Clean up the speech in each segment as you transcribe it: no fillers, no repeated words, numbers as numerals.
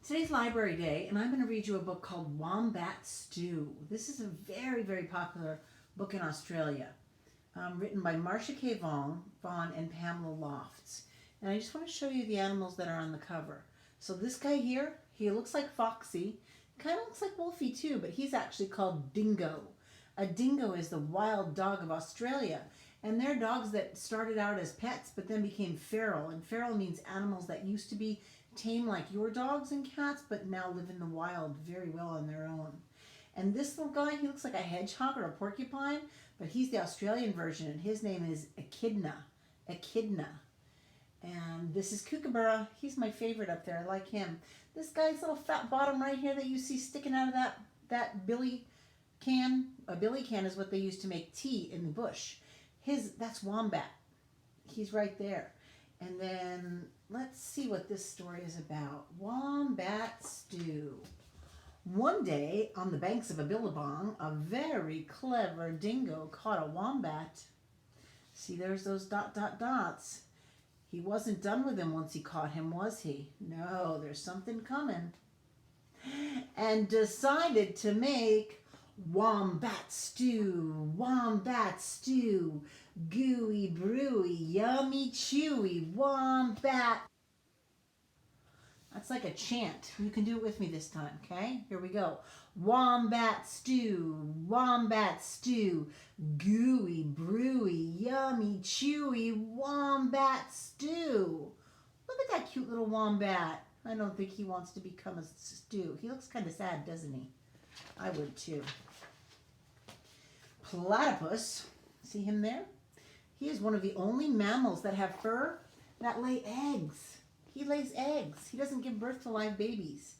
Today's library day, and I'm going to read you a book called Wombat Stew. This is a very, very popular book in Australia, written by Marcia K. Vaughan and Pamela Lofts. And I just want to show you the animals that are on the cover. So this guy here, he looks like Foxy, kind of looks like Wolfie too, but he's actually called Dingo. A dingo is the wild dog of Australia, and they're dogs that started out as pets but then became feral. And feral means animals that used to be tame like your dogs and cats but now live in the wild very well on their own. And this little guy, he looks like a hedgehog or a porcupine, but he's the Australian version, and his name is Echidna. Echidna. And this is Kookaburra. He's my favorite up there. I like him. This guy's little fat bottom right here that you see sticking out of that billy can. A billy can is what they used to make tea in the bush. That's Wombat. He's right there. And then let's see what this story is about. Wombat Stew. One day, on the banks of a billabong, a very clever dingo caught a wombat. See, there's those dots. He wasn't done with him once he caught him, was he? No, there's something coming. And decided to make Wombat Stew, Wombat Stew, gooey, brewy, yummy, chewy, Wombat. That's like a chant. You can do it with me this time, okay? Here we go. Wombat Stew, Wombat Stew, gooey, brewy, yummy, chewy, Wombat Stew. Look at that cute little wombat. I don't think he wants to become a stew. He looks kind of sad, doesn't he? I would too. Platypus, see him there? He is one of the only mammals that have fur that lay eggs. He lays eggs. He doesn't give birth to live babies.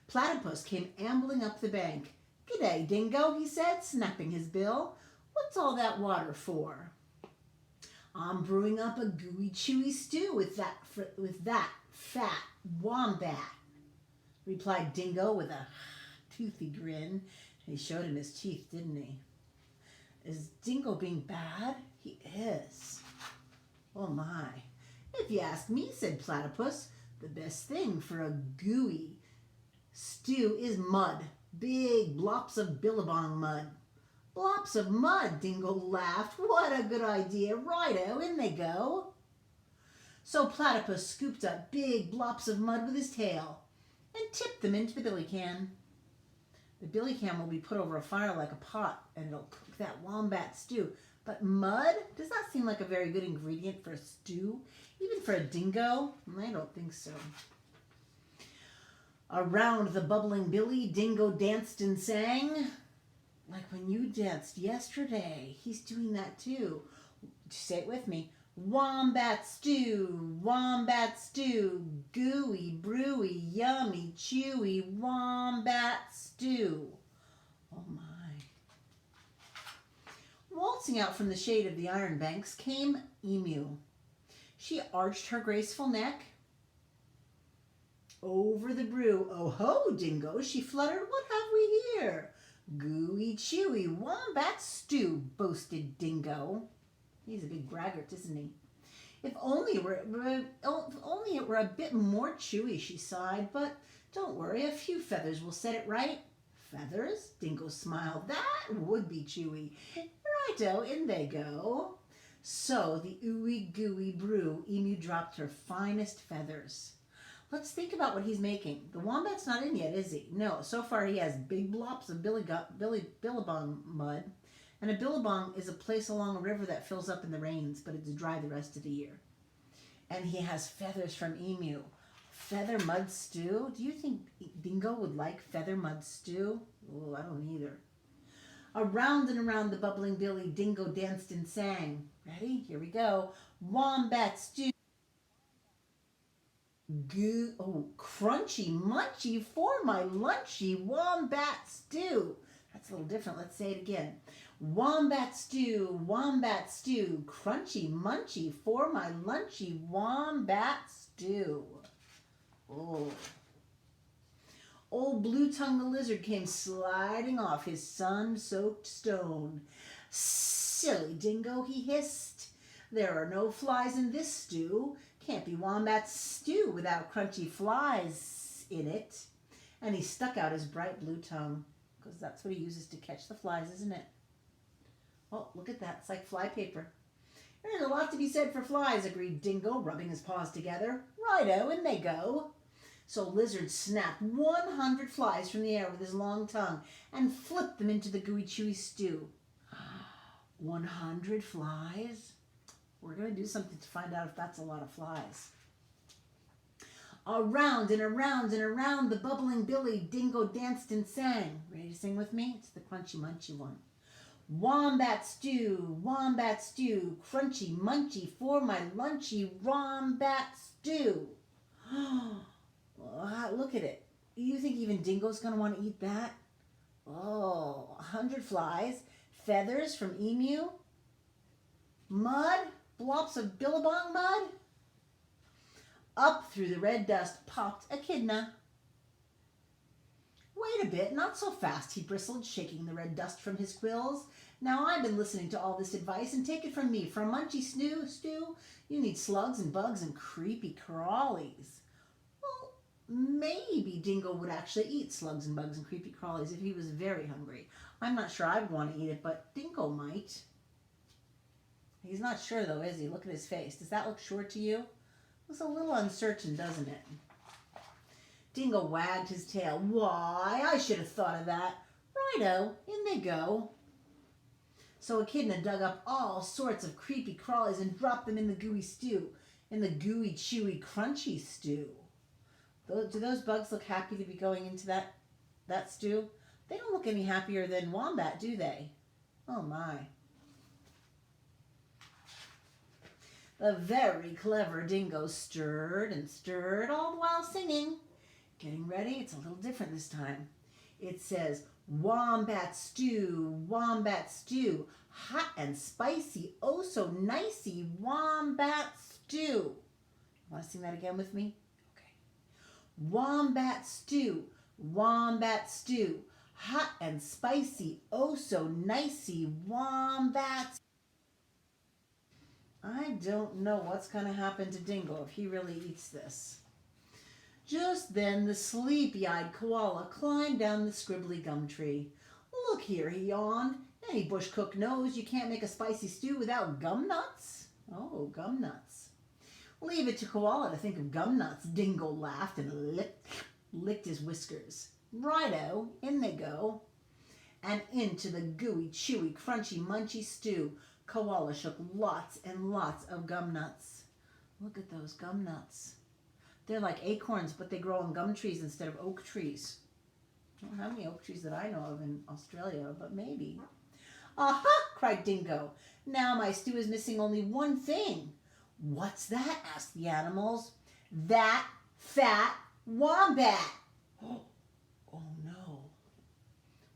Platypus came ambling up the bank. "G'day, Dingo," he said, snapping his bill. "What's all that water for?" "I'm brewing up a gooey, chewy stew with that fat wombat," replied Dingo with a toothy grin. He showed him his teeth, didn't he? Is Dingo being bad? He is. Oh my. "If you ask me," said Platypus, "the best thing for a gooey stew is mud. Big blops of billabong mud." "Blops of mud," Dingo laughed. "What a good idea. Righto, in they go." So Platypus scooped up big blops of mud with his tail and tipped them into the billy can. The billy can will be put over a fire like a pot, and it'll cook that wombat stew. But mud? Does that seem like a very good ingredient for a stew? Even for a dingo? I don't think so. Around the bubbling billy, Dingo danced and sang. Like when you danced yesterday. He's doing that too. Say it with me. Wombat stew, wombat stew, gooey, brewy, yummy, chewy, wombat stew. Oh my. Waltzing out from the shade of the iron banks came Emu. She arched her graceful neck. Over the brew, "Oh ho, Dingo," she fluttered, "what have we here?" "Gooey, chewy, wombat stew," boasted Dingo. He's a big braggart, isn't he? If only it were a bit more chewy," she sighed, "but don't worry, a few feathers will set it right." "Feathers?" Dingo smiled. "That would be chewy." Righto, in they go. So the ooey gooey brew, Emu dropped her finest feathers. Let's think about what he's making. The wombat's not in yet, is he? No, so far he has big blops of billabong mud. And a billabong is a place along a river that fills up in the rains, but it's dry the rest of the year. And he has feathers from Emu. Feather mud stew? Do you think Dingo would like feather mud stew? Oh, I don't either. Around and around the bubbling billy, Dingo danced and sang. Ready? Here we go. Wombat stew. Crunchy munchy for my lunchy wombat stew. That's a little different. Let's say it again. Wombat stew, crunchy munchy for my lunchy wombat stew. Oh. Old Blue Tongue the lizard came sliding off his sun-soaked stone. "Silly Dingo," he hissed. "There are no flies in this stew. Can't be wombat stew without crunchy flies in it. And he stuck out his bright blue tongue, because that's what he uses to catch the flies, isn't it? Oh, look at that. It's like fly paper. There's a lot to be said for flies, agreed Dingo, rubbing his paws together. Righto, in they go. So Lizard snapped 100 flies from the air with his long tongue and flipped them into the gooey chewy stew. 100 flies? We're going to do something to find out if that's a lot of flies. Around and around and around the bubbling billy, Dingo danced and sang. Ready to sing with me? It's the crunchy munchy one. Wombat stew, crunchy munchy for my lunchy wombat stew. Look at it. You think even Dingo's going to want to eat that? Oh, 100 flies, feathers from emu, mud, blobs of billabong mud. Up through the red dust popped Echidna. Wait a bit, not so fast, he bristled, shaking the red dust from his quills. Now I've been listening to all this advice, and take it from me, for a munchy stew, you need slugs and bugs and creepy crawlies. Well, maybe Dingo would actually eat slugs and bugs and creepy crawlies if he was very hungry. I'm not sure I'd want to eat it, but Dingo might. He's not sure though, is he? Look at his face. Does that look sure to you? Looks a little uncertain, doesn't it? Dingo wagged his tail. Why, I should have thought of that. Righto, in they go. So Echidna dug up all sorts of creepy crawlies and dropped them in the gooey stew, in the gooey, chewy, crunchy stew. Do those bugs look happy to be going into that stew? They don't look any happier than Wombat, do they? Oh my. The very clever Dingo stirred and stirred, all the while singing. Getting ready? It's a little different this time. It says, Wombat stew, hot and spicy, oh so nicey, Wombat stew. You want to sing that again with me? Okay. Wombat stew, hot and spicy, oh so nicey, Wombat. I don't know what's going to happen to Dingo if he really eats this. Just then the sleepy-eyed koala climbed down the scribbly gum tree. Look here, he yawned. Any bush cook knows you can't make a spicy stew without gum nuts. Oh, gum nuts. Leave it to Koala to think of gum nuts, Dingo laughed and licked his whiskers. Righto, in they go. And into the gooey, chewy, crunchy, munchy stew, Koala shook lots and lots of gum nuts. Look at those gum nuts. They're like acorns, but they grow on gum trees instead of oak trees. I don't have any oak trees that I know of in Australia, but maybe. Aha! Cried Dingo. Now my stew is missing only one thing. What's that? Asked the animals. That fat wombat. Oh no.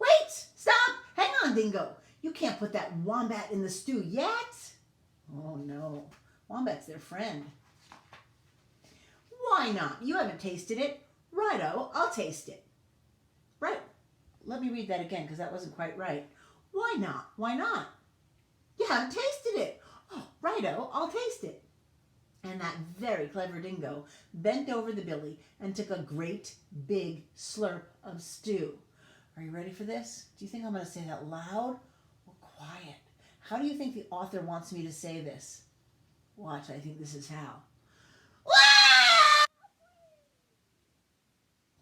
Wait! Stop! Hang on, Dingo. You can't put that wombat in the stew yet. Oh no. Wombat's their friend. Why not? You haven't tasted it. Righto, I'll taste it. Right. Let me read that again because that wasn't quite right. Why not? Why not? You haven't tasted it. Oh, righto, I'll taste it. And that very clever Dingo bent over the billy and took a great big slurp of stew. Are you ready for this? Do you think I'm going to say that loud or quiet? How do you think the author wants me to say this? Watch, I think this is how.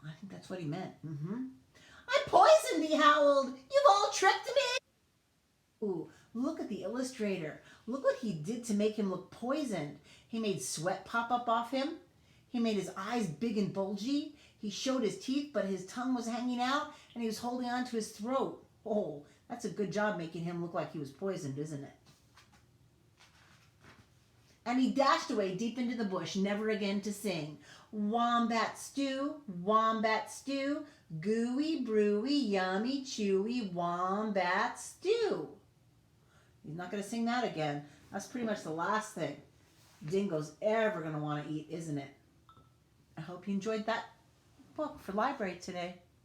I think that's what he meant. I'm poisoned, he howled. You've all tricked me. Ooh, look at the illustrator. Look what he did to make him look poisoned. He made sweat pop up off him. He made his eyes big and bulgy. He showed his teeth, but his tongue was hanging out, and he was holding on to his throat. Oh, that's a good job making him look like he was poisoned, isn't it? And he dashed away deep into the bush, never again to sing. Wombat stew, gooey, brewy, yummy, chewy, wombat stew. He's not going to sing that again. That's pretty much the last thing Dingo's ever going to want to eat, isn't it? I hope you enjoyed that book for library today.